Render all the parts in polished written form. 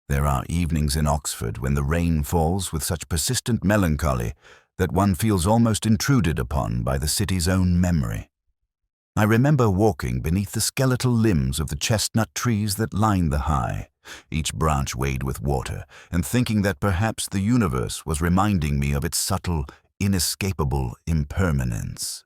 There are evenings in Oxford when the rain falls with such persistent melancholy that one feels almost intruded upon by the city's own memory. I remember walking beneath the skeletal limbs of the chestnut trees that line the High, each branch weighted with water, and thinking that perhaps the universe was reminding me of its subtle, inescapable impermanence.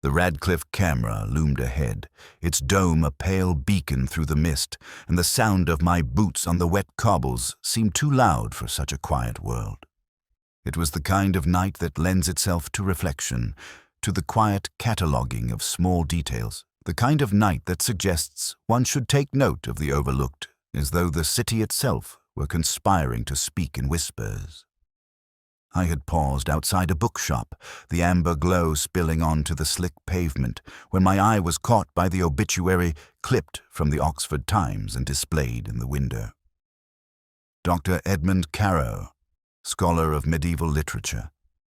The Radcliffe camera loomed ahead, its dome a pale beacon through the mist, and the sound of my boots on the wet cobbles seemed too loud for such a quiet world. It was the kind of night that lends itself to reflection, to the quiet cataloguing of small details, the kind of night that suggests one should take note of the overlooked, as though the city itself were conspiring to speak in whispers. I had paused outside a bookshop, the amber glow spilling onto the slick pavement, when my eye was caught by the obituary clipped from the Oxford Times and displayed in the window. Dr. Edmund Carow, scholar of medieval literature,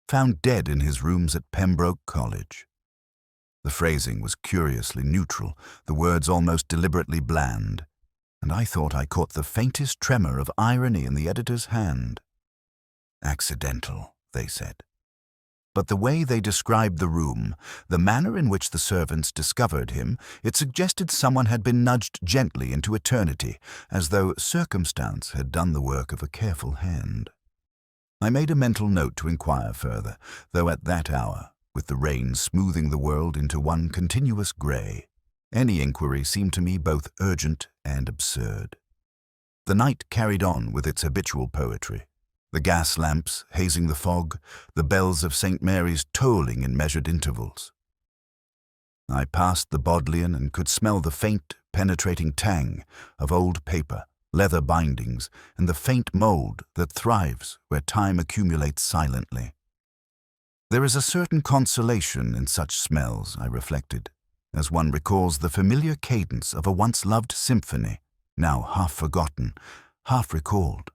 found dead in his rooms at Pembroke College. The phrasing was curiously neutral, the words almost deliberately bland, and I thought I caught the faintest tremor of irony in the editor's hand. Accidental, they said. But the way they described the room, the manner in which the servants discovered him, it suggested someone had been nudged gently into eternity, as though circumstance had done the work of a careful hand. I made a mental note to inquire further, though at that hour, with the rain smoothing the world into one continuous grey, any inquiry seemed to me both urgent and absurd. The night carried on with its habitual poetry. The gas lamps hazing the fog, the bells of St. Mary's tolling in measured intervals. I passed the Bodleian and could smell the faint, penetrating tang of old paper, leather bindings, and the faint mould that thrives where time accumulates silently. There is a certain consolation in such smells, I reflected, as one recalls the familiar cadence of a once-loved symphony, now half forgotten, half recalled.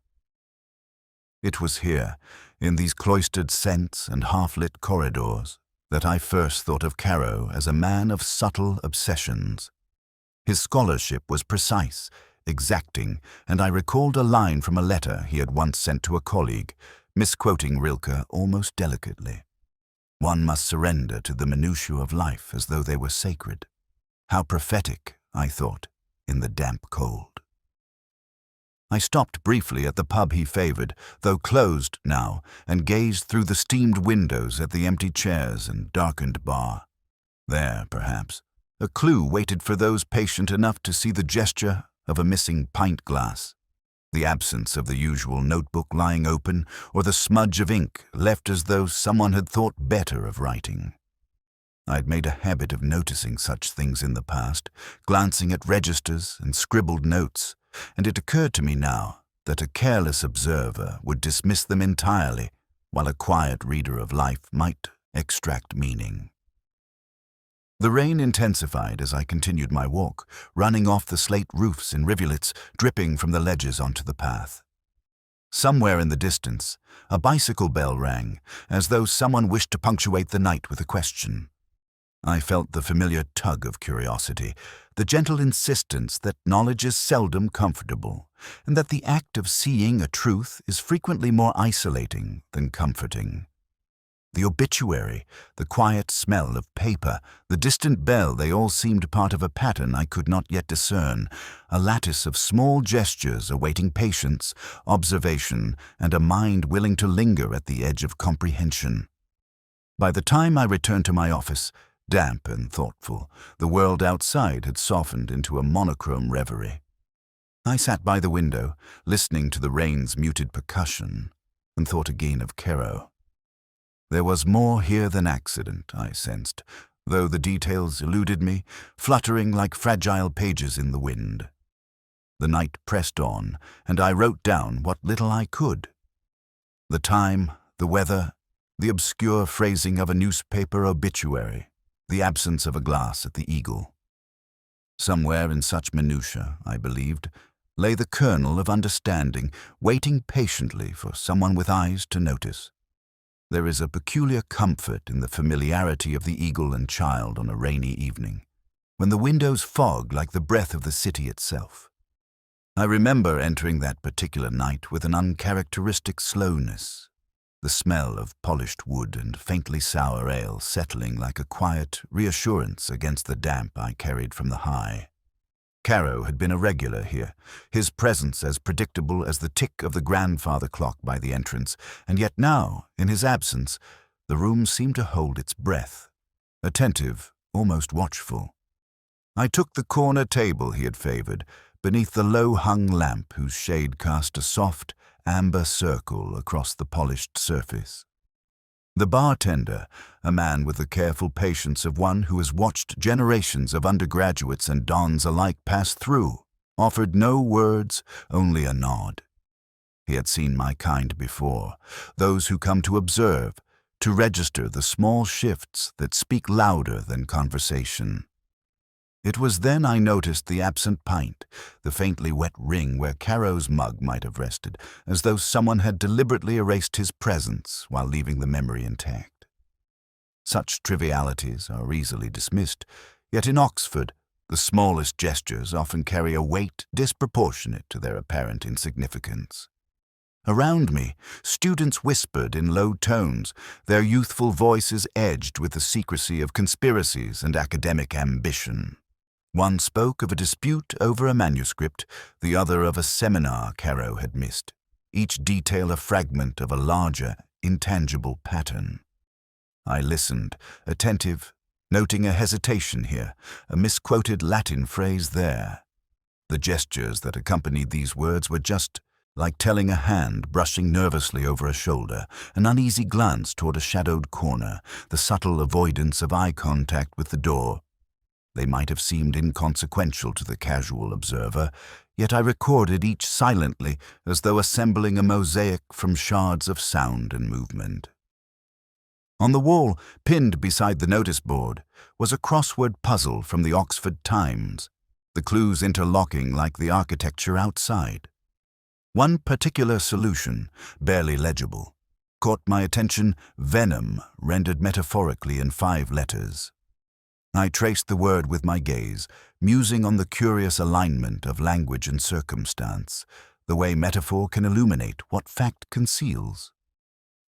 It was here, in these cloistered scents and half-lit corridors, that I first thought of Carow as a man of subtle obsessions. His scholarship was precise, exacting, and I recalled a line from a letter he had once sent to a colleague, misquoting Rilke almost delicately. One must surrender to the minutiae of life as though they were sacred. How prophetic, I thought, in the damp cold. I stopped briefly at the pub he favoured, though closed now, and gazed through the steamed windows at the empty chairs and darkened bar. There, perhaps, a clue waited for those patient enough to see the gesture of a missing pint glass, the absence of the usual notebook lying open, or the smudge of ink left as though someone had thought better of writing. I'd made a habit of noticing such things in the past, glancing at registers and scribbled notes, and it occurred to me now that a careless observer would dismiss them entirely, while a quiet reader of life might extract meaning. The rain intensified as I continued my walk, running off the slate roofs in rivulets, dripping from the ledges onto the path. Somewhere in the distance, a bicycle bell rang, as though someone wished to punctuate the night with a question. I felt the familiar tug of curiosity, the gentle insistence that knowledge is seldom comfortable, and that the act of seeing a truth is frequently more isolating than comforting. The obituary, the quiet smell of paper, the distant bell, they all seemed part of a pattern I could not yet discern, a lattice of small gestures awaiting patience, observation, and a mind willing to linger at the edge of comprehension. By the time I returned to my office, damp and thoughtful, the world outside had softened into a monochrome reverie. I sat by the window, listening to the rain's muted percussion, and thought again of Carow. There was more here than accident, I sensed, though the details eluded me, fluttering like fragile pages in the wind. The night pressed on, and I wrote down what little I could. The time, the weather, the obscure phrasing of a newspaper obituary, the absence of a glass at the Eagle. Somewhere in such minutiae, I believed, lay the kernel of understanding, waiting patiently for someone with eyes to notice. There is a peculiar comfort in the familiarity of the eagle and child on a rainy evening, when the windows fog like the breath of the city itself. I remember entering that particular night with an uncharacteristic slowness, the smell of polished wood and faintly sour ale settling like a quiet reassurance against the damp I carried from the high. Caro had been a regular here, his presence as predictable as the tick of the grandfather clock by the entrance, and yet now, in his absence, the room seemed to hold its breath, attentive, almost watchful. I took the corner table he had favored, beneath the low-hung lamp whose shade cast a soft, amber circle across the polished surface. The bartender, a man with the careful patience of one who has watched generations of undergraduates and dons alike pass through, offered no words, only a nod. He had seen my kind before, those who come to observe, to register the small shifts that speak louder than conversation. It was then I noticed the absent pint, the faintly wet ring where Caro's mug might have rested, as though someone had deliberately erased his presence while leaving the memory intact. Such trivialities are easily dismissed, yet in Oxford, the smallest gestures often carry a weight disproportionate to their apparent insignificance. Around me, students whispered in low tones, their youthful voices edged with the secrecy of conspiracies and academic ambition. One spoke of a dispute over a manuscript, the other of a seminar Caro had missed, each detail a fragment of a larger, intangible pattern. I listened, attentive, noting a hesitation here, a misquoted Latin phrase there. The gestures that accompanied these words were just like telling a hand brushing nervously over a shoulder, an uneasy glance toward a shadowed corner, the subtle avoidance of eye contact with the door. They might have seemed inconsequential to the casual observer, yet I recorded each silently as though assembling a mosaic from shards of sound and movement. On the wall, pinned beside the notice board, was a crossword puzzle from the Oxford Times, the clues interlocking like the architecture outside. One particular solution, barely legible, caught my attention: venom rendered metaphorically in 5 letters. I traced the word with my gaze, musing on the curious alignment of language and circumstance, the way metaphor can illuminate what fact conceals.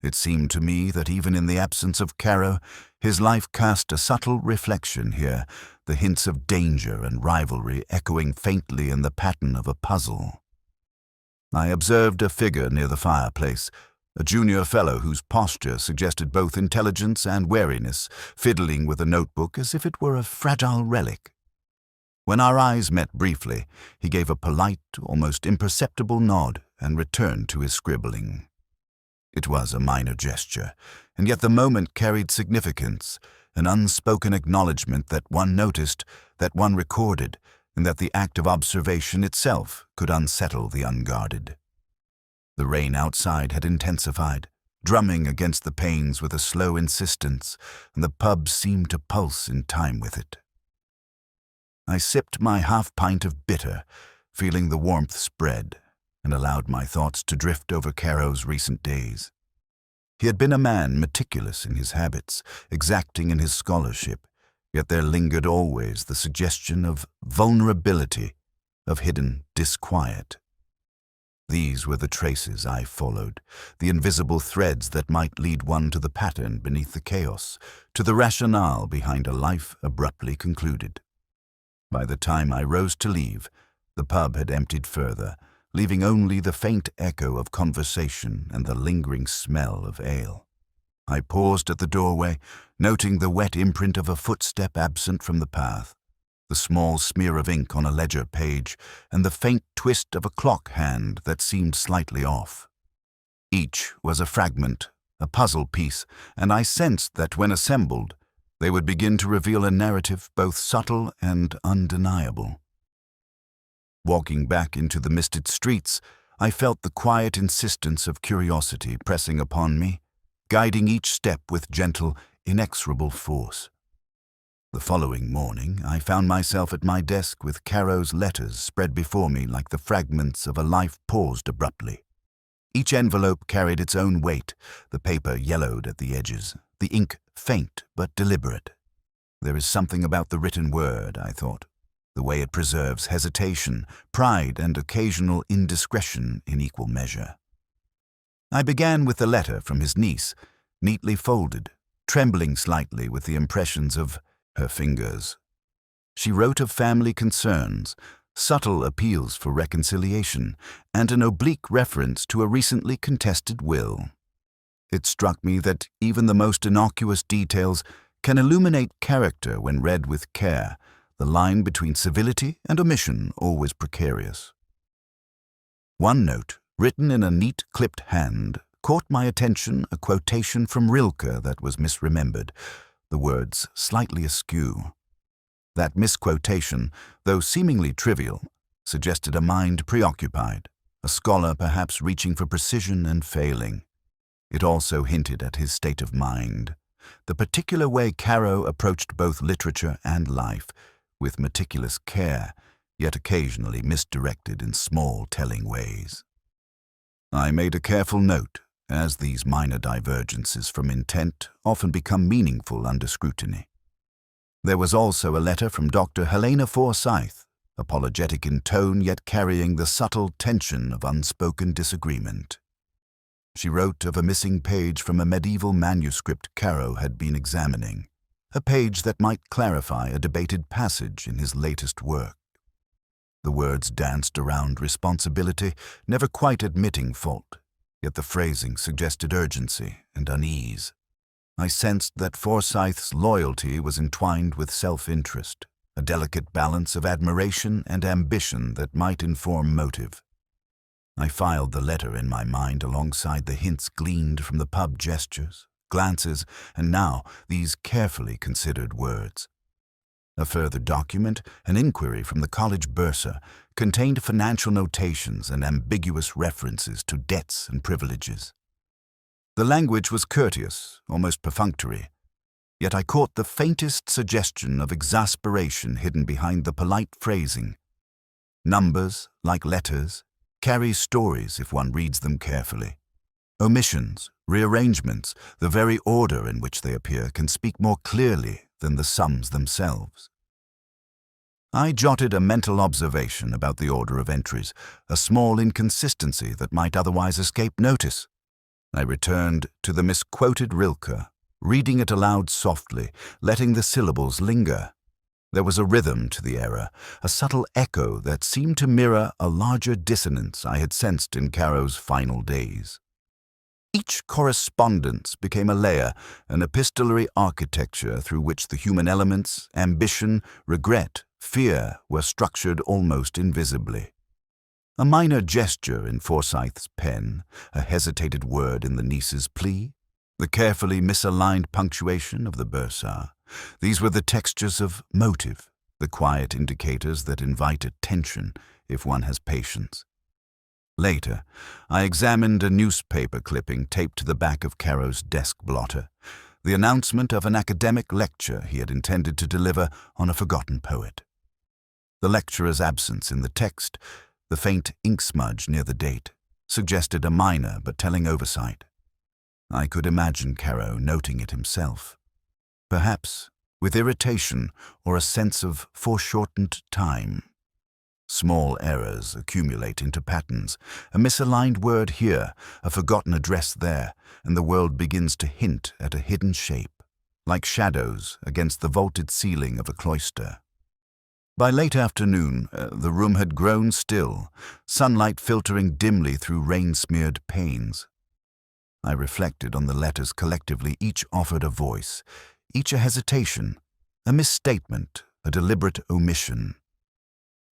It seemed to me that even in the absence of Caro, his life cast a subtle reflection here, the hints of danger and rivalry echoing faintly in the pattern of a puzzle. I observed a figure near the fireplace, a junior fellow whose posture suggested both intelligence and wariness, fiddling with a notebook as if it were a fragile relic. When our eyes met briefly, he gave a polite, almost imperceptible nod and returned to his scribbling. It was a minor gesture, and yet the moment carried significance, an unspoken acknowledgement that one noticed, that one recorded, and that the act of observation itself could unsettle the unguarded. The rain outside had intensified, drumming against the panes with a slow insistence, and the pub seemed to pulse in time with it. I sipped my half-pint of bitter, feeling the warmth spread, and allowed my thoughts to drift over Caro's recent days. He had been a man meticulous in his habits, exacting in his scholarship, yet there lingered always the suggestion of vulnerability, of hidden disquiet. These were the traces I followed, the invisible threads that might lead one to the pattern beneath the chaos, to the rationale behind a life abruptly concluded. By the time I rose to leave, the pub had emptied further, leaving only the faint echo of conversation and the lingering smell of ale. I paused at the doorway, noting the wet imprint of a footstep absent from the path, the small smear of ink on a ledger page, and the faint twist of a clock hand that seemed slightly off. Each was a fragment, a puzzle piece, and I sensed that when assembled, they would begin to reveal a narrative both subtle and undeniable. Walking back into the misted streets, I felt the quiet insistence of curiosity pressing upon me, guiding each step with gentle, inexorable force. The following morning, I found myself at my desk with Caro's letters spread before me like the fragments of a life paused abruptly. Each envelope carried its own weight, the paper yellowed at the edges, the ink faint but deliberate. There is something about the written word, I thought, the way it preserves hesitation, pride, and occasional indiscretion in equal measure. I began with the letter from his niece, neatly folded, trembling slightly with the impressions of her fingers. She wrote of family concerns, subtle appeals for reconciliation, and an oblique reference to a recently contested will. It struck me that even the most innocuous details can illuminate character when read with care, the line between civility and omission always precarious. One note, written in a neat clipped hand, caught my attention, a quotation from Rilke that was misremembered, the words slightly askew. That misquotation, though seemingly trivial, suggested a mind preoccupied, a scholar perhaps reaching for precision and failing. It also hinted at his state of mind, the particular way Caro approached both literature and life, with meticulous care, yet occasionally misdirected in small telling ways. I made a careful note, as these minor divergences from intent often become meaningful under scrutiny. There was also a letter from Dr. Helena Forsyth, apologetic in tone yet carrying the subtle tension of unspoken disagreement. She wrote of a missing page from a medieval manuscript Caro had been examining, a page that might clarify a debated passage in his latest work. The words danced around responsibility, never quite admitting fault, yet the phrasing suggested urgency and unease. I sensed that Forsyth's loyalty was entwined with self-interest, a delicate balance of admiration and ambition that might inform motive. I filed the letter in my mind alongside the hints gleaned from the pub gestures, glances, and now these carefully considered words. A further document, an inquiry from the college bursar, contained financial notations and ambiguous references to debts and privileges. The language was courteous, almost perfunctory, yet I caught the faintest suggestion of exasperation hidden behind the polite phrasing. Numbers, like letters, carry stories if one reads them carefully. Omissions, rearrangements, the very order in which they appear can speak more clearly than the sums themselves. I jotted a mental observation about the order of entries, a small inconsistency that might otherwise escape notice. I returned to the misquoted Rilke, reading it aloud softly, letting the syllables linger. There was a rhythm to the error, a subtle echo that seemed to mirror a larger dissonance I had sensed in Caro's final days. Each correspondence became a layer, an epistolary architecture through which the human elements, ambition, regret, fear were structured almost invisibly. A minor gesture in Forsyth's pen, a hesitated word in the niece's plea, the carefully misaligned punctuation of the bursar, these were the textures of motive, the quiet indicators that invite attention if one has patience. Later, I examined a newspaper clipping taped to the back of Caro's desk blotter, the announcement of an academic lecture he had intended to deliver on a forgotten poet. The lecturer's absence in the text, the faint ink smudge near the date, suggested a minor but telling oversight. I could imagine Caro noting it himself, perhaps with irritation or a sense of foreshortened time. Small errors accumulate into patterns, a misaligned word here, a forgotten address there, and the world begins to hint at a hidden shape, like shadows against the vaulted ceiling of a cloister. By late afternoon, the room had grown still, sunlight filtering dimly through rain-smeared panes. I reflected on the letters collectively. Each offered a voice, each a hesitation, a misstatement, a deliberate omission.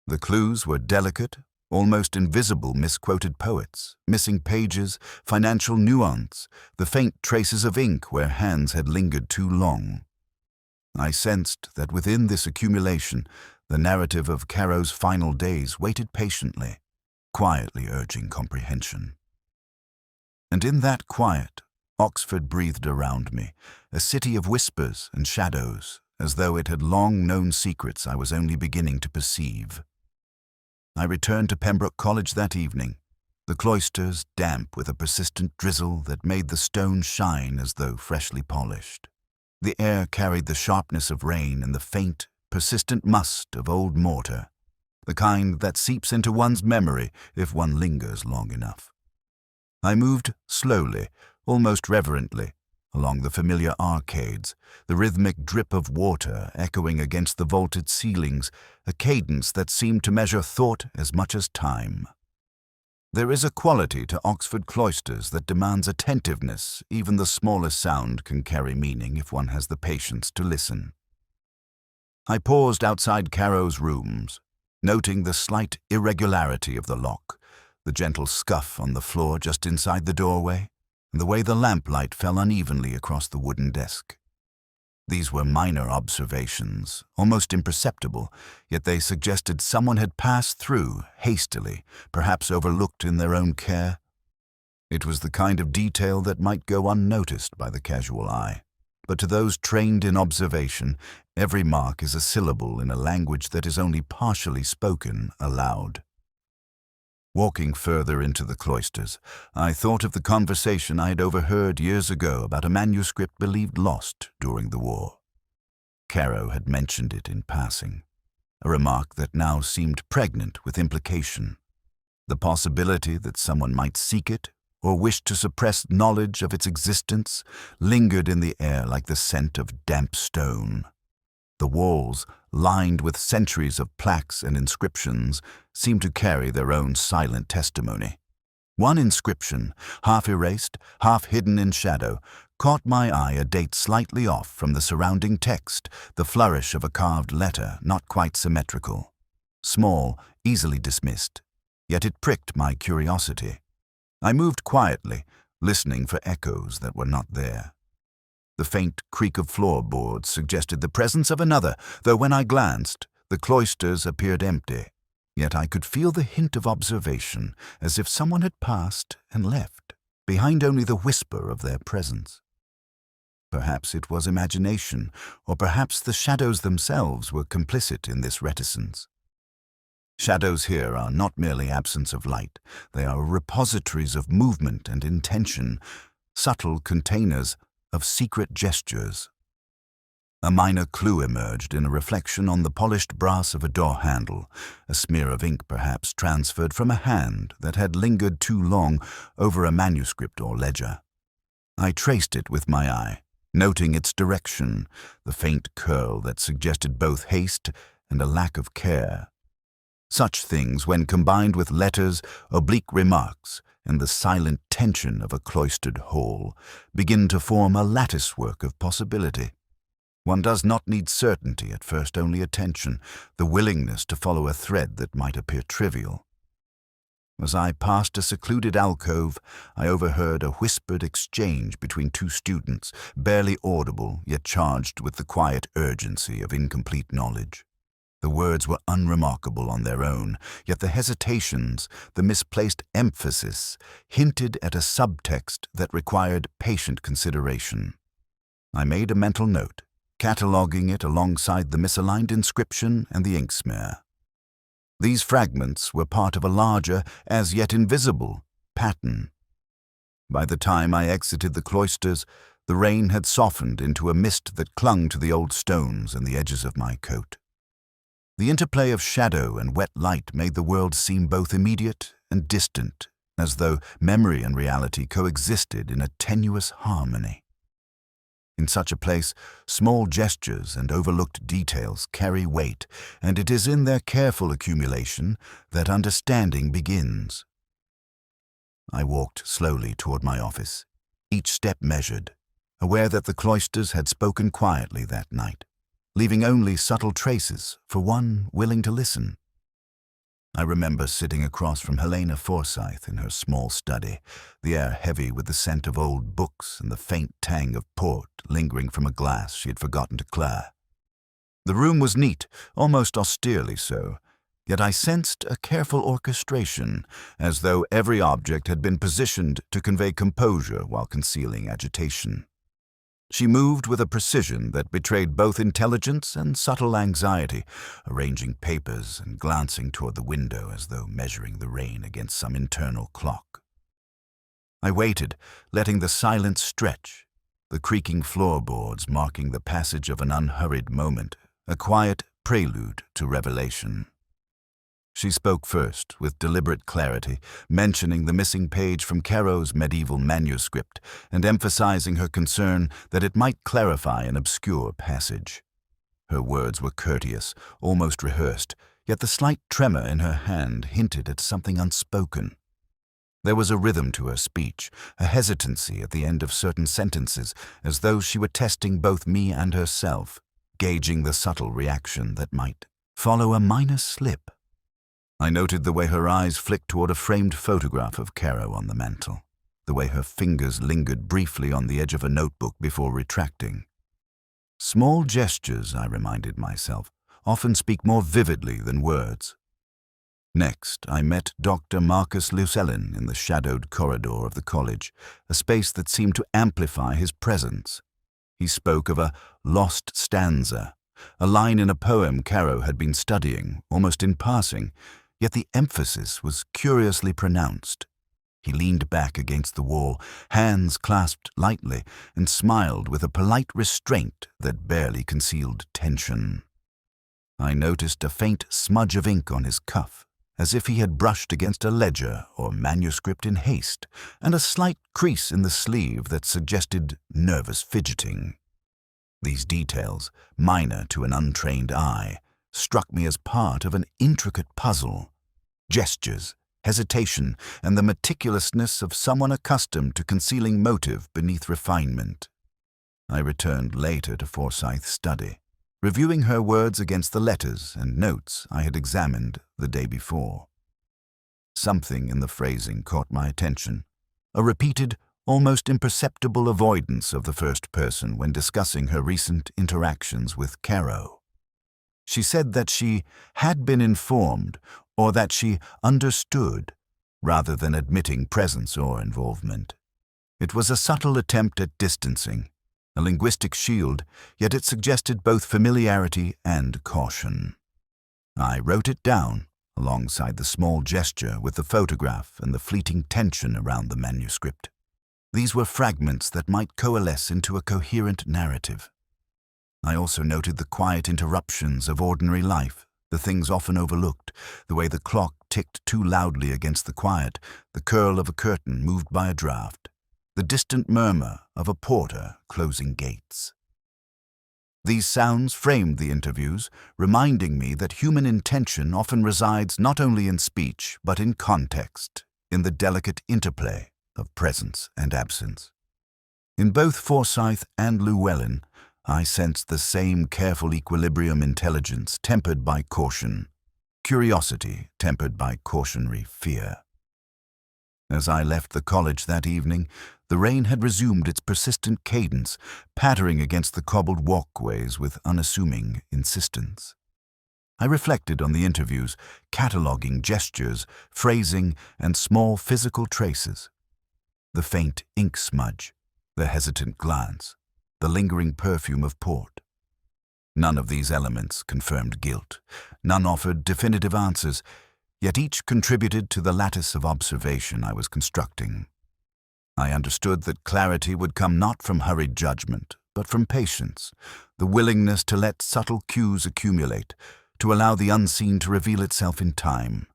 The clues were delicate, almost invisible misquoted poets, missing pages, financial nuance, the faint traces of ink where hands had lingered too long. I sensed that within this accumulation, the narrative of Caro's final days waited patiently, quietly urging comprehension. And in that quiet, Oxford breathed around me, a city of whispers and shadows, as though it had long known secrets I was only beginning to perceive. I returned to Pembroke College that evening, the cloisters damp with a persistent drizzle that made the stones shine as though freshly polished. The air carried the sharpness of rain and the faint, persistent must of old mortar, the kind that seeps into one's memory if one lingers long enough. I moved slowly, almost reverently, along the familiar arcades, the rhythmic drip of water echoing against the vaulted ceilings, a cadence that seemed to measure thought as much as time. There is a quality to Oxford cloisters that demands attentiveness. Even the smallest sound can carry meaning if one has the patience to listen. I paused outside Caro's rooms, noting the slight irregularity of the lock, the gentle scuff on the floor just inside the doorway, and the way the lamplight fell unevenly across the wooden desk. These were minor observations, almost imperceptible, yet they suggested someone had passed through hastily, perhaps overlooked in their own care. It was the kind of detail that might go unnoticed by the casual eye, but to those trained in observation, every mark is a syllable in a language that is only partially spoken aloud. Walking further into the cloisters, I thought of the conversation I had overheard years ago about a manuscript believed lost during the war. Caro had mentioned it in passing, a remark that now seemed pregnant with implication. The possibility that someone might seek it or wish to suppress knowledge of its existence lingered in the air like the scent of damp stone. The walls, lined with centuries of plaques and inscriptions, seemed to carry their own silent testimony. One inscription, half erased, half hidden in shadow, caught my eye, a date slightly off from the surrounding text, the flourish of a carved letter not quite symmetrical. Small, easily dismissed, yet it pricked my curiosity. I moved quietly, listening for echoes that were not there. The faint creak of floorboards suggested the presence of another, though when I glanced, the cloisters appeared empty. Yet I could feel the hint of observation, as if someone had passed and left, behind only the whisper of their presence. Perhaps it was imagination, or perhaps the shadows themselves were complicit in this reticence. Shadows here are not merely absence of light, they are repositories of movement and intention, subtle containers of secret gestures. A minor clue emerged in a reflection on the polished brass of a door handle, a smear of ink perhaps transferred from a hand that had lingered too long over a manuscript or ledger. I traced it with my eye, noting its direction, the faint curl that suggested both haste and a lack of care. Such things, when combined with letters, oblique remarks, and the silent tension of a cloistered hall, begin to form a latticework of possibility. One does not need certainty at first, only attention, the willingness to follow a thread that might appear trivial. As I passed a secluded alcove, I overheard a whispered exchange between two students, barely audible, yet charged with the quiet urgency of incomplete knowledge. The words were unremarkable on their own, yet the hesitations, the misplaced emphasis, hinted at a subtext that required patient consideration. I made a mental note, cataloguing it alongside the misaligned inscription and the ink smear. These fragments were part of a larger, as yet invisible, pattern. By the time I exited the cloisters, the rain had softened into a mist that clung to the old stones and the edges of my coat. The interplay of shadow and wet light made the world seem both immediate and distant, as though memory and reality coexisted in a tenuous harmony. In such a place, small gestures and overlooked details carry weight, and it is in their careful accumulation that understanding begins. I walked slowly toward my office, each step measured, aware that the cloisters had spoken quietly that night, leaving only subtle traces for one willing to listen. I remember sitting across from Helena Forsyth in her small study, the air heavy with the scent of old books and the faint tang of port lingering from a glass she had forgotten to clear. The room was neat, almost austerely so, yet I sensed a careful orchestration, as though every object had been positioned to convey composure while concealing agitation. She moved with a precision that betrayed both intelligence and subtle anxiety, arranging papers and glancing toward the window as though measuring the rain against some internal clock. I waited, letting the silence stretch, the creaking floorboards marking the passage of an unhurried moment, a quiet, prelude to revelation. She spoke first, with deliberate clarity, mentioning the missing page from Poirot's medieval manuscript and emphasizing her concern that it might clarify an obscure passage. Her words were courteous, almost rehearsed, yet the slight tremor in her hand hinted at something unspoken. There was a rhythm to her speech, a hesitancy at the end of certain sentences, as though she were testing both me and herself, gauging the subtle reaction that might follow a minor slip. I noted the way her eyes flicked toward a framed photograph of Poirot on the mantel, the way her fingers lingered briefly on the edge of a notebook before retracting. Small gestures, I reminded myself, often speak more vividly than words. Next, I met Dr. Marcus Lucellin in the shadowed corridor of the college, a space that seemed to amplify his presence. He spoke of a lost stanza, a line in a poem Poirot had been studying, almost in passing, yet the emphasis was curiously pronounced. He leaned back against the wall, hands clasped lightly, and smiled with a polite restraint that barely concealed tension. I noticed a faint smudge of ink on his cuff, as if he had brushed against a ledger or manuscript in haste, and a slight crease in the sleeve that suggested nervous fidgeting. These details, minor to an untrained eye, struck me as part of an intricate puzzle. Gestures, hesitation, and the meticulousness of someone accustomed to concealing motive beneath refinement. I returned later to Forsyth's study, reviewing her words against the letters and notes I had examined the day before. Something in the phrasing caught my attention, a repeated, almost imperceptible avoidance of the first person when discussing her recent interactions with Poirot. She said that she had been informed, or that she understood, rather than admitting presence or involvement. It was a subtle attempt at distancing, a linguistic shield, yet it suggested both familiarity and caution. I wrote it down, alongside the small gesture with the photograph and the fleeting tension around the manuscript. These were fragments that might coalesce into a coherent narrative. I also noted the quiet interruptions of ordinary life, the things often overlooked, the way the clock ticked too loudly against the quiet, the curl of a curtain moved by a draught, the distant murmur of a porter closing gates. These sounds framed the interviews, reminding me that human intention often resides not only in speech but in context, in the delicate interplay of presence and absence. In both Forsyth and Llewellyn, I sensed the same careful equilibrium intelligence tempered by caution, curiosity tempered by cautionary fear. As I left the college that evening, the rain had resumed its persistent cadence, pattering against the cobbled walkways with unassuming insistence. I reflected on the interviews, cataloguing gestures, phrasing, and small physical traces. The faint ink smudge, the hesitant glance, the lingering perfume of port. None of these elements confirmed guilt. None offered definitive answers, yet each contributed to the lattice of observation I was constructing. I understood that clarity would come not from hurried judgment, but from patience, the willingness to let subtle cues accumulate, to allow the unseen to reveal itself in time.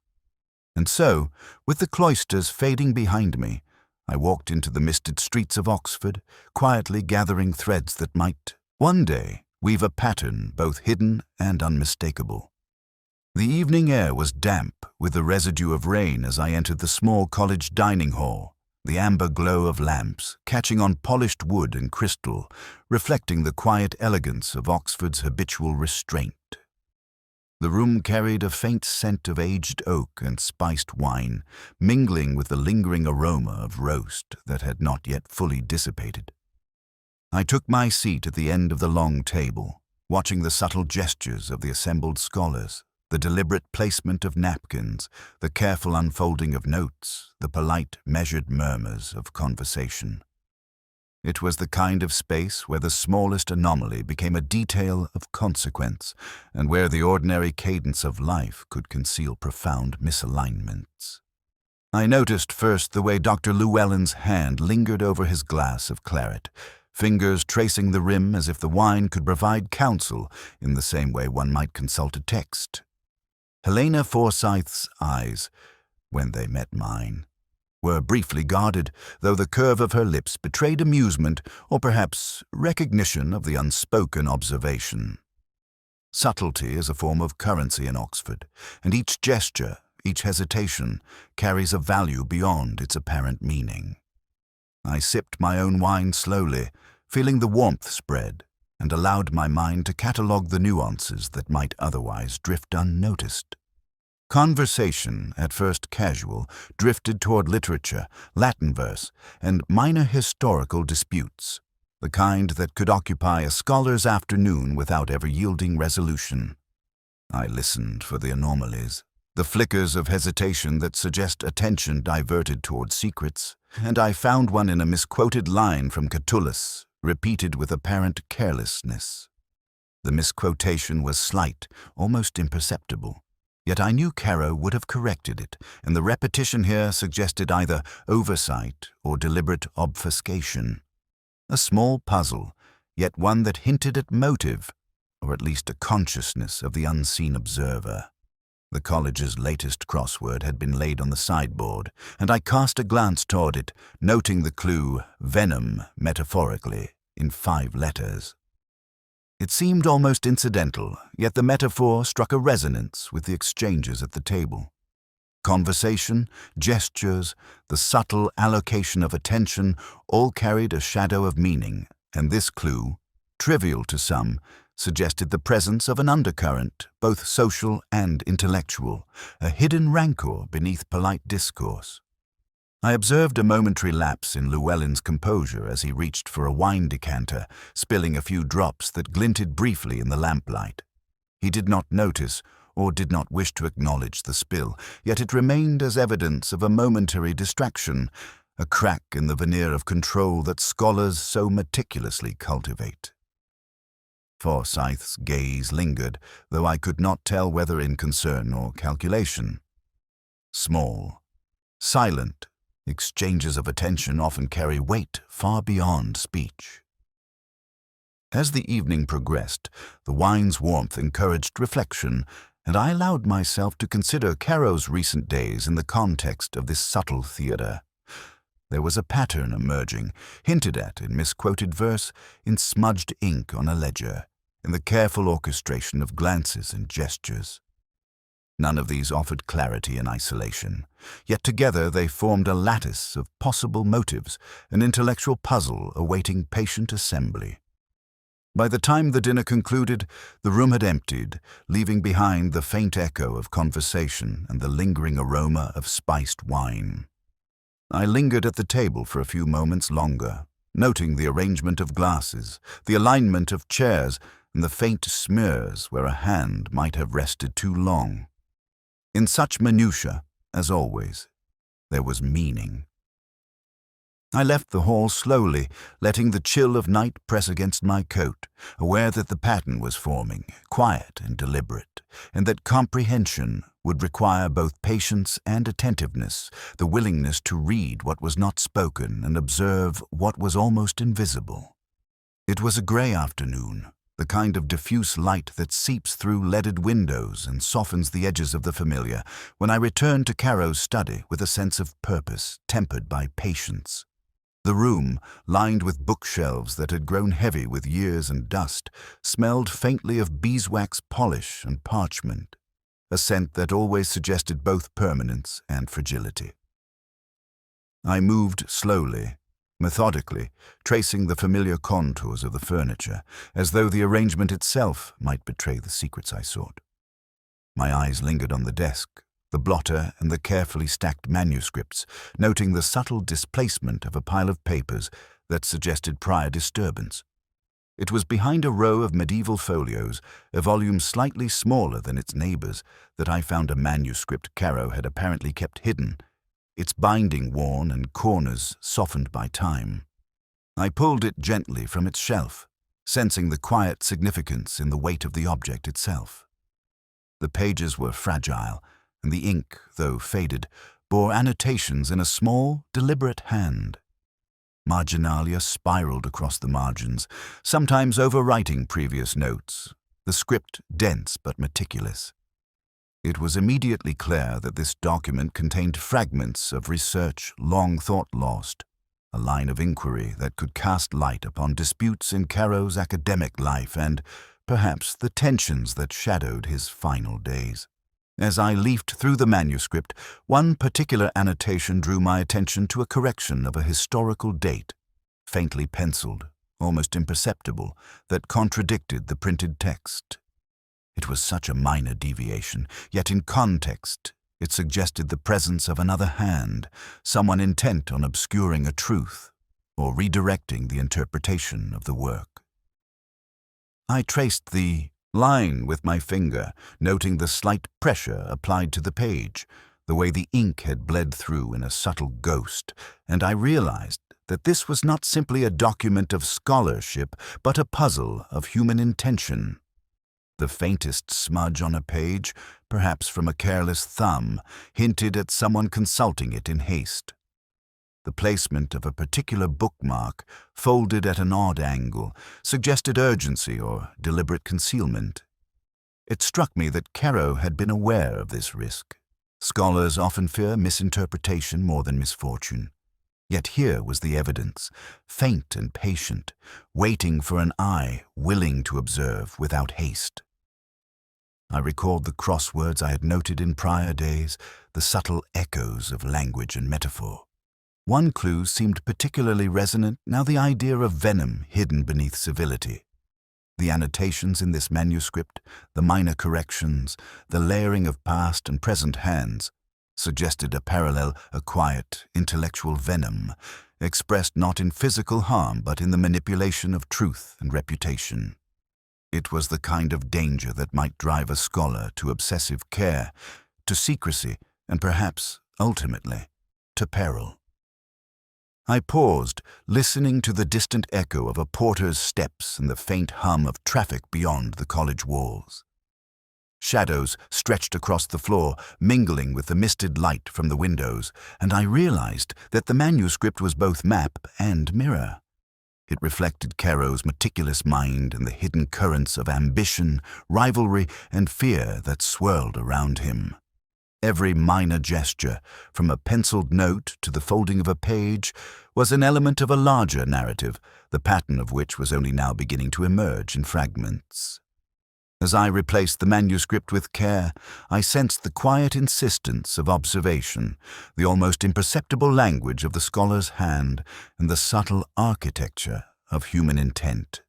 And so, with the cloisters fading behind me, I walked into the misted streets of Oxford, quietly gathering threads that might, one day, weave a pattern both hidden and unmistakable. The evening air was damp with the residue of rain as I entered the small college dining hall, the amber glow of lamps catching on polished wood and crystal, reflecting the quiet elegance of Oxford's habitual restraint. The room carried a faint scent of aged oak and spiced wine, mingling with the lingering aroma of roast that had not yet fully dissipated. I took my seat at the end of the long table, watching the subtle gestures of the assembled scholars, the deliberate placement of napkins, the careful unfolding of notes, the polite, measured murmurs of conversation. It was the kind of space where the smallest anomaly became a detail of consequence, and where the ordinary cadence of life could conceal profound misalignments. I noticed first the way Dr. Llewellyn's hand lingered over his glass of claret, fingers tracing the rim as if the wine could provide counsel in the same way one might consult a text. Helena Forsyth's eyes, when they met mine, were briefly guarded, though the curve of her lips betrayed amusement or perhaps recognition of the unspoken observation. Subtlety is a form of currency in Oxford, and each gesture, each hesitation, carries a value beyond its apparent meaning. I sipped my own wine slowly, feeling the warmth spread, and allowed my mind to catalogue the nuances that might otherwise drift unnoticed. Conversation, at first casual, drifted toward literature, Latin verse, and minor historical disputes, the kind that could occupy a scholar's afternoon without ever yielding resolution. I listened for the anomalies, the flickers of hesitation that suggest attention diverted toward secrets, and I found one in a misquoted line from Catullus, repeated with apparent carelessness. The misquotation was slight, almost imperceptible. Yet I knew Caro would have corrected it, and the repetition here suggested either oversight or deliberate obfuscation. A small puzzle, yet one that hinted at motive, or at least a consciousness of the unseen observer. The college's latest crossword had been laid on the sideboard, and I cast a glance toward it, noting the clue, venom, metaphorically, in 5 letters. It seemed almost incidental, yet the metaphor struck a resonance with the exchanges at the table. Conversation, gestures, the subtle allocation of attention all carried a shadow of meaning, and this clue, trivial to some, suggested the presence of an undercurrent, both social and intellectual, a hidden rancor beneath polite discourse. I observed a momentary lapse in Llewellyn's composure as he reached for a wine decanter, spilling a few drops that glinted briefly in the lamplight. He did not notice, or did not wish to acknowledge the spill, yet it remained as evidence of a momentary distraction, a crack in the veneer of control that scholars so meticulously cultivate. Forsyth's gaze lingered, though I could not tell whether in concern or calculation. Small, silent, exchanges of attention often carry weight far beyond speech. As the evening progressed, the wine's warmth encouraged reflection, and I allowed myself to consider Caro's recent days in the context of this subtle theatre. There was a pattern emerging, hinted at in misquoted verse, in smudged ink on a ledger, in the careful orchestration of glances and gestures. None of these offered clarity in isolation, yet together they formed a lattice of possible motives, an intellectual puzzle awaiting patient assembly. By the time the dinner concluded, the room had emptied, leaving behind the faint echo of conversation and the lingering aroma of spiced wine. I lingered at the table for a few moments longer, noting the arrangement of glasses, the alignment of chairs, and the faint smears where a hand might have rested too long. In such minutiae, as always, there was meaning. I left the hall slowly, letting the chill of night press against my coat, aware that the pattern was forming, quiet and deliberate, and that comprehension would require both patience and attentiveness, the willingness to read what was not spoken and observe what was almost invisible. It was a grey afternoon, the kind of diffuse light that seeps through leaded windows and softens the edges of the familiar, when I returned to Caro's study with a sense of purpose tempered by patience. The room, lined with bookshelves that had grown heavy with years and dust, smelled faintly of beeswax polish and parchment, a scent that always suggested both permanence and fragility. I moved slowly, methodically, tracing the familiar contours of the furniture, as though the arrangement itself might betray the secrets I sought. My eyes lingered on the desk, the blotter and the carefully stacked manuscripts, noting the subtle displacement of a pile of papers that suggested prior disturbance. It was behind a row of medieval folios, a volume slightly smaller than its neighbours, that I found a manuscript Caro had apparently kept hidden, its binding worn and corners softened by time. I pulled it gently from its shelf, sensing the quiet significance in the weight of the object itself. The pages were fragile, and the ink, though faded, bore annotations in a small, deliberate hand. Marginalia spiraled across the margins, sometimes overwriting previous notes, the script dense but meticulous. It was immediately clear that this document contained fragments of research long thought lost, a line of inquiry that could cast light upon disputes in Caro's academic life and, perhaps, the tensions that shadowed his final days. As I leafed through the manuscript, one particular annotation drew my attention to a correction of a historical date, faintly penciled, almost imperceptible, that contradicted the printed text. It was such a minor deviation, yet in context it suggested the presence of another hand, someone intent on obscuring a truth or redirecting the interpretation of the work. I traced the line with my finger, noting the slight pressure applied to the page, the way the ink had bled through in a subtle ghost, and I realized that this was not simply a document of scholarship, but a puzzle of human intention. The faintest smudge on a page, perhaps from a careless thumb, hinted at someone consulting it in haste. The placement of a particular bookmark, folded at an odd angle, suggested urgency or deliberate concealment. It struck me that Caro had been aware of this risk. Scholars often fear misinterpretation more than misfortune. Yet here was the evidence, faint and patient, waiting for an eye willing to observe without haste. I recalled the crosswords I had noted in prior days, the subtle echoes of language and metaphor. One clue seemed particularly resonant, now the idea of venom hidden beneath civility. The annotations in this manuscript, the minor corrections, the layering of past and present hands, suggested a parallel, a quiet, intellectual venom, expressed not in physical harm but in the manipulation of truth and reputation. It was the kind of danger that might drive a scholar to obsessive care, to secrecy, and perhaps, ultimately, to peril. I paused, listening to the distant echo of a porter's steps and the faint hum of traffic beyond the college walls. Shadows stretched across the floor, mingling with the misted light from the windows, and I realized that the manuscript was both map and mirror. It reflected Caro's meticulous mind and the hidden currents of ambition, rivalry, and fear that swirled around him. Every minor gesture, from a penciled note to the folding of a page, was an element of a larger narrative, the pattern of which was only now beginning to emerge in fragments. As I replaced the manuscript with care, I sensed the quiet insistence of observation, the almost imperceptible language of the scholar's hand, and the subtle architecture of human intent.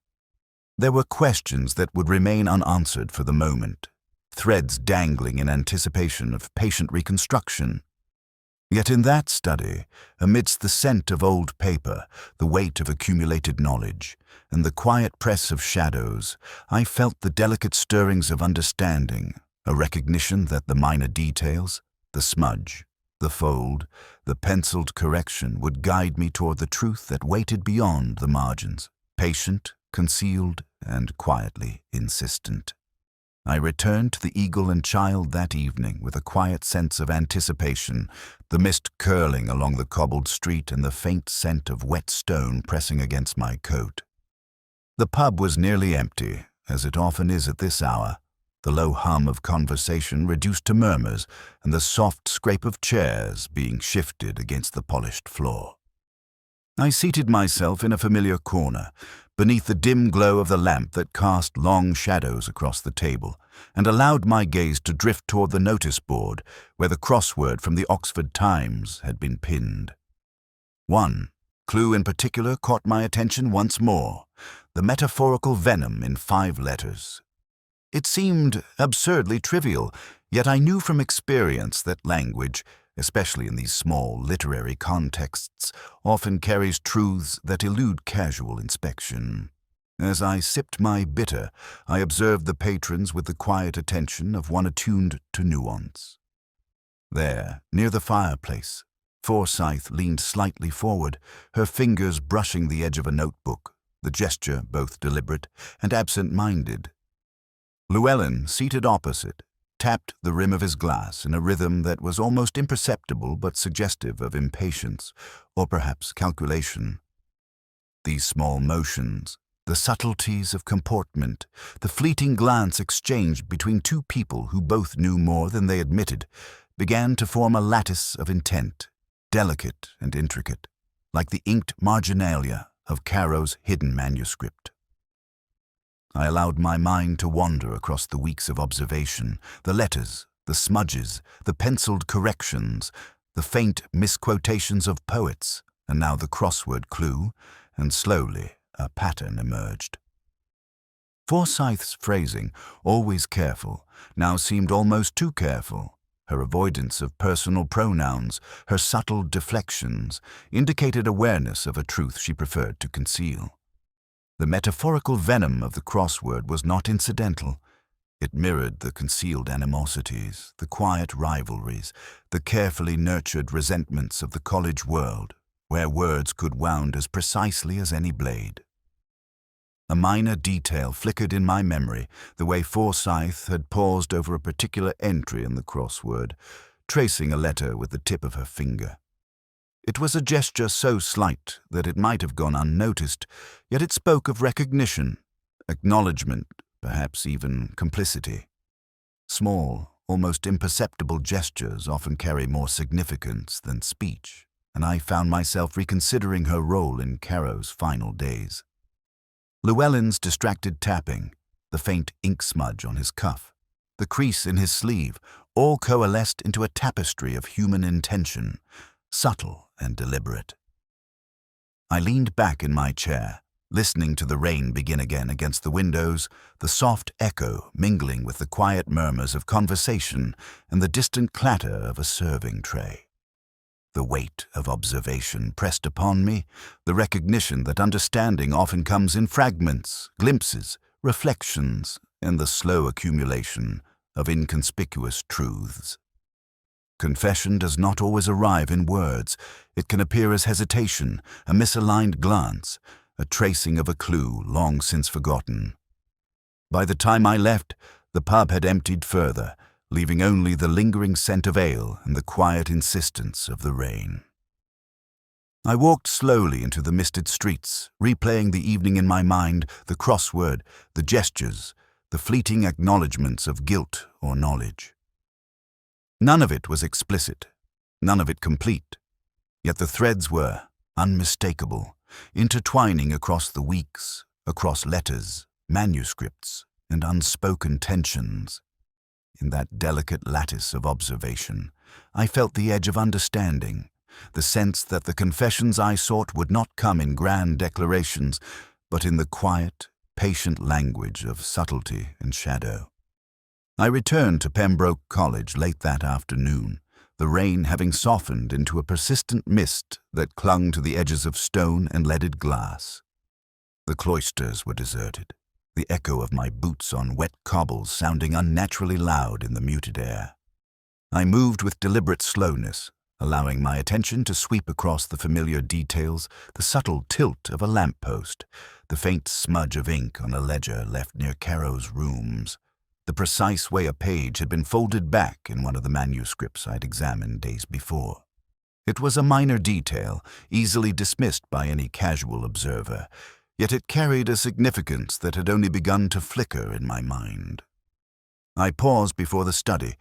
There were questions that would remain unanswered for the moment, threads dangling in anticipation of patient reconstruction. Yet in that study, amidst the scent of old paper, the weight of accumulated knowledge, and the quiet press of shadows, I felt the delicate stirrings of understanding, a recognition that the minor details, the smudge, the fold, the penciled correction would guide me toward the truth that waited beyond the margins, patient, concealed, and quietly insistent. I returned to the Eagle and Child that evening with a quiet sense of anticipation, the mist curling along the cobbled street and the faint scent of wet stone pressing against my coat. The pub was nearly empty, as it often is at this hour, the low hum of conversation reduced to murmurs and the soft scrape of chairs being shifted against the polished floor. I seated myself in a familiar corner, beneath the dim glow of the lamp that cast long shadows across the table, and allowed my gaze to drift toward the notice board where the crossword from the Oxford Times had been pinned. One clue in particular caught my attention once more, the metaphorical venom in 5 letters. It seemed absurdly trivial, yet I knew from experience that language, especially in these small literary contexts, often carries truths that elude casual inspection. As I sipped my bitter, I observed the patrons with the quiet attention of one attuned to nuance. There, near the fireplace, Forsyth leaned slightly forward, her fingers brushing the edge of a notebook, the gesture both deliberate and absent-minded. Llewellyn, seated opposite, tapped the rim of his glass in a rhythm that was almost imperceptible but suggestive of impatience, or perhaps calculation. These small motions, the subtleties of comportment, the fleeting glance exchanged between two people who both knew more than they admitted, began to form a lattice of intent, delicate and intricate, like the inked marginalia of Caro's hidden manuscript. I allowed my mind to wander across the weeks of observation, the letters, the smudges, the penciled corrections, the faint misquotations of poets, and now the crossword clue, and slowly a pattern emerged. Forsyth's phrasing, always careful, now seemed almost too careful. Her avoidance of personal pronouns, her subtle deflections, indicated awareness of a truth she preferred to conceal. The metaphorical venom of the crossword was not incidental. It mirrored the concealed animosities, the quiet rivalries, the carefully nurtured resentments of the college world, where words could wound as precisely as any blade. A minor detail flickered in my memory, the way Forsyth had paused over a particular entry in the crossword, tracing a letter with the tip of her finger. It was a gesture so slight that it might have gone unnoticed, yet it spoke of recognition, acknowledgement, perhaps even complicity. Small, almost imperceptible gestures often carry more significance than speech, and I found myself reconsidering her role in Caro's final days. Llewellyn's distracted tapping, the faint ink smudge on his cuff, the crease in his sleeve, all coalesced into a tapestry of human intention, subtle and deliberate. I leaned back in my chair, listening to the rain begin again against the windows, the soft echo mingling with the quiet murmurs of conversation and the distant clatter of a serving tray. The weight of observation pressed upon me, the recognition that understanding often comes in fragments, glimpses, reflections, and the slow accumulation of inconspicuous truths. Confession does not always arrive in words. It can appear as hesitation, a misaligned glance, a tracing of a clue long since forgotten. By the time I left, the pub had emptied further, leaving only the lingering scent of ale and the quiet insistence of the rain. I walked slowly into the misted streets, replaying the evening in my mind, the crossword, the gestures, the fleeting acknowledgments of guilt or knowledge. None of it was explicit, none of it complete, yet the threads were unmistakable, intertwining across the weeks, across letters, manuscripts, and unspoken tensions. In that delicate lattice of observation, I felt the edge of understanding, the sense that the confessions I sought would not come in grand declarations, but in the quiet, patient language of subtlety and shadow. I returned to Pembroke College late that afternoon, the rain having softened into a persistent mist that clung to the edges of stone and leaded glass. The cloisters were deserted, the echo of my boots on wet cobbles sounding unnaturally loud in the muted air. I moved with deliberate slowness, allowing my attention to sweep across the familiar details, the subtle tilt of a lamppost, the faint smudge of ink on a ledger left near Caro's rooms, the precise way a page had been folded back in one of the manuscripts I'd examined days before. It was a minor detail, easily dismissed by any casual observer, yet it carried a significance that had only begun to flicker in my mind. I paused before the study,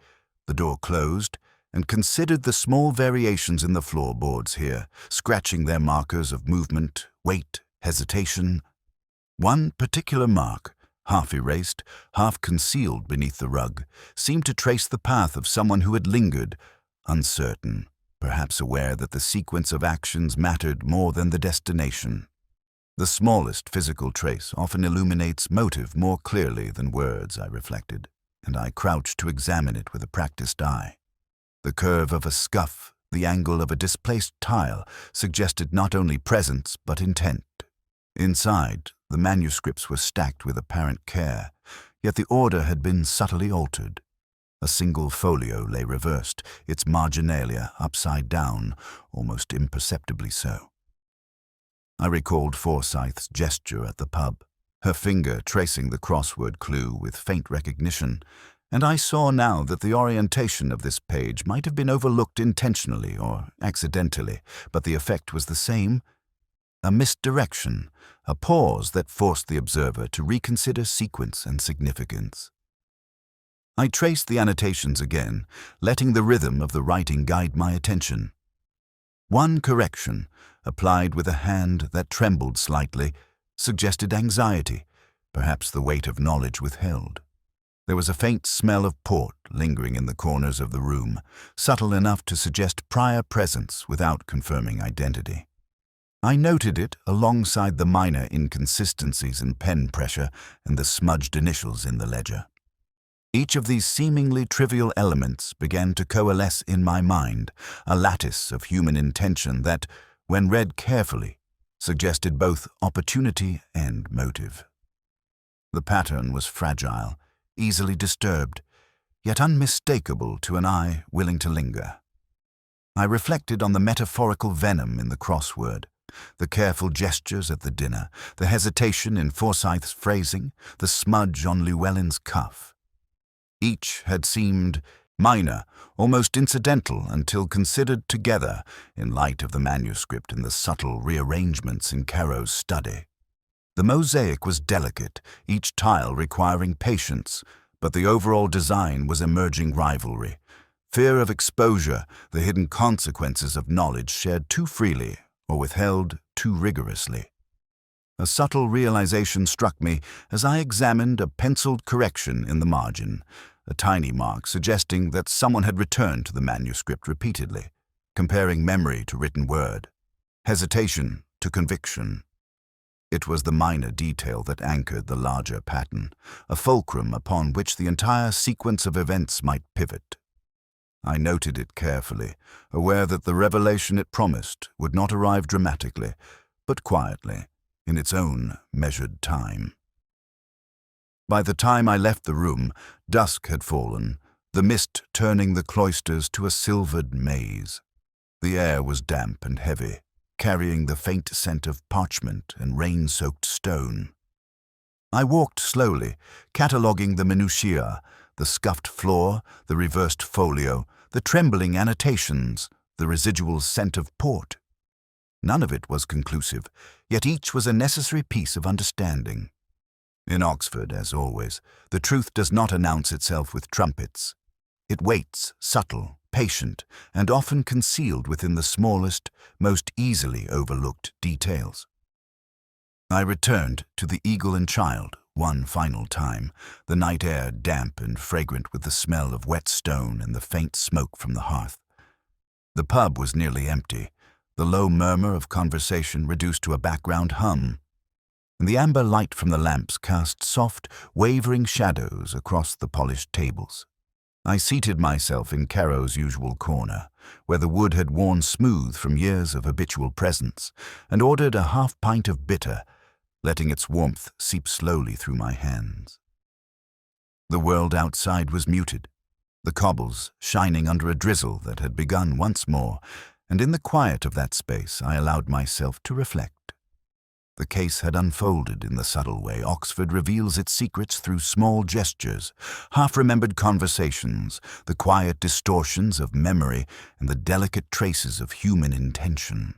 the door closed, and considered the small variations in the floorboards here, scratching their markers of movement, weight, hesitation. One particular mark, half erased, half concealed beneath the rug, seemed to trace the path of someone who had lingered, uncertain, perhaps aware that the sequence of actions mattered more than the destination. The smallest physical trace often illuminates motive more clearly than words, I reflected, and I crouched to examine it with a practiced eye. The curve of a scuff, the angle of a displaced tile, suggested not only presence but intent. Inside, the manuscripts were stacked with apparent care, yet the order had been subtly altered. A single folio lay reversed, its marginalia upside down, almost imperceptibly so. I recalled Forsyth's gesture at the pub, her finger tracing the crossword clue with faint recognition, and I saw now that the orientation of this page might have been overlooked intentionally or accidentally, but the effect was the same. a misdirection, a pause that forced the observer to reconsider sequence and significance. I traced the annotations again, letting the rhythm of the writing guide my attention. One correction, applied with a hand that trembled slightly, suggested anxiety, perhaps the weight of knowledge withheld. There was a faint smell of port lingering in the corners of the room, subtle enough to suggest prior presence without confirming identity. I noted it alongside the minor inconsistencies in pen pressure and the smudged initials in the ledger. Each of these seemingly trivial elements began to coalesce in my mind, a lattice of human intention that, when read carefully, suggested both opportunity and motive. The pattern was fragile, easily disturbed, yet unmistakable to an eye willing to linger. I reflected on the metaphorical venom in the crossword, the careful gestures at the dinner, the hesitation in Forsyth's phrasing, the smudge on Llewellyn's cuff. Each had seemed minor, almost incidental, until considered together in light of the manuscript and the subtle rearrangements in Caro's study. The mosaic was delicate, each tile requiring patience, but the overall design was emerging rivalry. Fear of exposure, the hidden consequences of knowledge shared too freely or withheld too rigorously. A subtle realization struck me as I examined a penciled correction in the margin, a tiny mark suggesting that someone had returned to the manuscript repeatedly, comparing memory to written word, hesitation to conviction. It was the minor detail that anchored the larger pattern, a fulcrum upon which the entire sequence of events might pivot. I noted it carefully, aware that the revelation it promised would not arrive dramatically, but quietly, in its own measured time. By the time I left the room, dusk had fallen, the mist turning the cloisters to a silvered maze. The air was damp and heavy, carrying the faint scent of parchment and rain-soaked stone. I walked slowly, cataloguing the minutiae, the scuffed floor, the reversed folio, the trembling annotations, the residual scent of port. None of it was conclusive, yet each was a necessary piece of understanding. In Oxford, as always, the truth does not announce itself with trumpets. It waits, subtle, patient, and often concealed within the smallest, most easily overlooked details. I returned to the Eagle and Child one final time, the night air damp and fragrant with the smell of wet stone and the faint smoke from the hearth. The pub was nearly empty, the low murmur of conversation reduced to a background hum, and the amber light from the lamps cast soft, wavering shadows across the polished tables. I seated myself in Caro's usual corner, where the wood had worn smooth from years of habitual presence, and ordered a half-pint of bitter, letting its warmth seep slowly through my hands. The world outside was muted, the cobbles shining under a drizzle that had begun once more, and in the quiet of that space I allowed myself to reflect. The case had unfolded in the subtle way Oxford reveals its secrets through small gestures, half-remembered conversations, the quiet distortions of memory, and the delicate traces of human intention.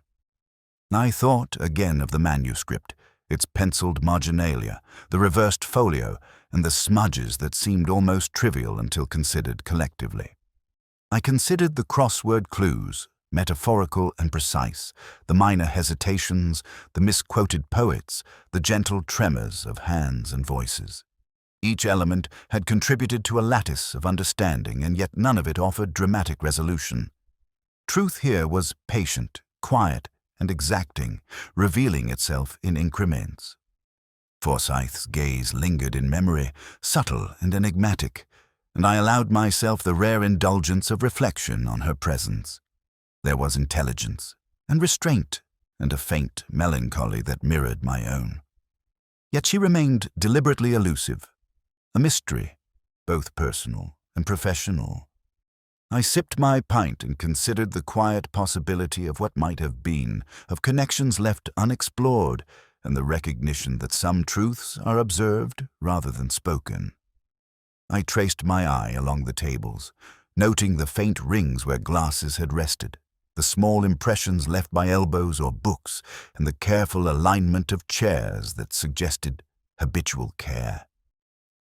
I thought again of the manuscript, its penciled marginalia, the reversed folio, and the smudges that seemed almost trivial until considered collectively. I considered the crossword clues, metaphorical and precise, the minor hesitations, the misquoted poets, the gentle tremors of hands and voices. Each element had contributed to a lattice of understanding, and yet none of it offered dramatic resolution. Truth here was patient, quiet, and exacting, revealing itself in increments. Forsyth's gaze lingered in memory, subtle and enigmatic, and I allowed myself the rare indulgence of reflection on her presence. There was intelligence, and restraint, and a faint melancholy that mirrored my own. Yet she remained deliberately elusive, a mystery, both personal and professional. I sipped my pint and considered the quiet possibility of what might have been, of connections left unexplored, and the recognition that some truths are observed rather than spoken. I traced my eye along the tables, noting the faint rings where glasses had rested, the small impressions left by elbows or books, and the careful alignment of chairs that suggested habitual care.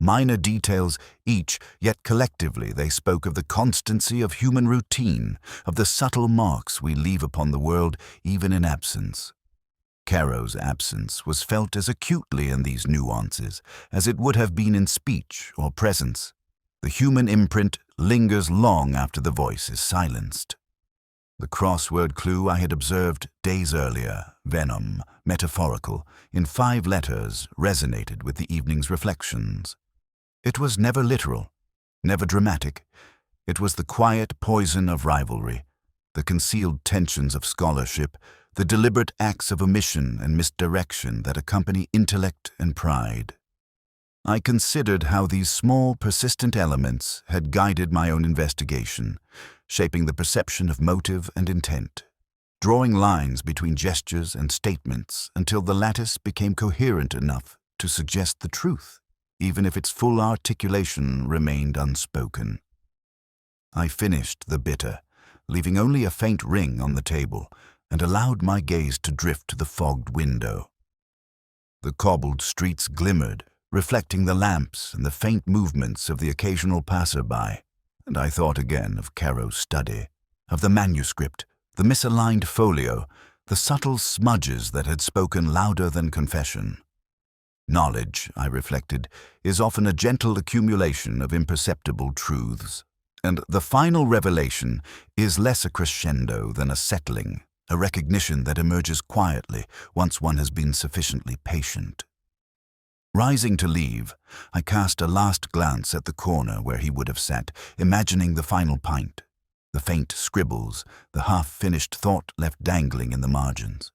Minor details each, yet collectively they spoke of the constancy of human routine, of the subtle marks we leave upon the world even in absence. Caro's absence was felt as acutely in these nuances as it would have been in speech or presence. The human imprint lingers long after the voice is silenced. The crossword clue I had observed days earlier, venom, metaphorical, in 5 letters, resonated with the evening's reflections. It was never literal, never dramatic. It was the quiet poison of rivalry, the concealed tensions of scholarship, the deliberate acts of omission and misdirection that accompany intellect and pride. I considered how these small, persistent elements had guided my own investigation, shaping the perception of motive and intent, drawing lines between gestures and statements until the lattice became coherent enough to suggest the truth, even if its full articulation remained unspoken. I finished the bitter, leaving only a faint ring on the table, and allowed my gaze to drift to the fogged window. The cobbled streets glimmered, reflecting the lamps and the faint movements of the occasional passer-by, and I thought again of Caro's study, of the manuscript, the misaligned folio, the subtle smudges that had spoken louder than confession. Knowledge, I reflected, is often a gentle accumulation of imperceptible truths, and the final revelation is less a crescendo than a settling, a recognition that emerges quietly once one has been sufficiently patient. Rising to leave, I cast a last glance at the corner where he would have sat, imagining the final pint, the faint scribbles, the half-finished thought left dangling in the margins.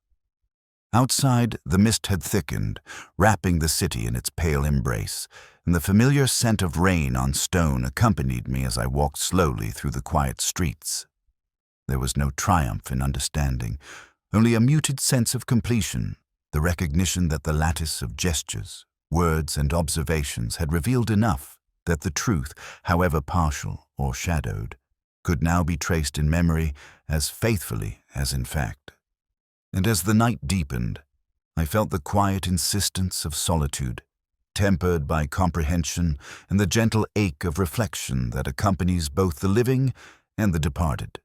Outside, the mist had thickened, wrapping the city in its pale embrace, and the familiar scent of rain on stone accompanied me as I walked slowly through the quiet streets. There was no triumph in understanding, only a muted sense of completion, the recognition that the lattice of gestures, words, and observations had revealed enough that the truth, however partial or shadowed, could now be traced in memory as faithfully as in fact. And as the night deepened, I felt the quiet insistence of solitude, tempered by comprehension and the gentle ache of reflection that accompanies both the living and the departed.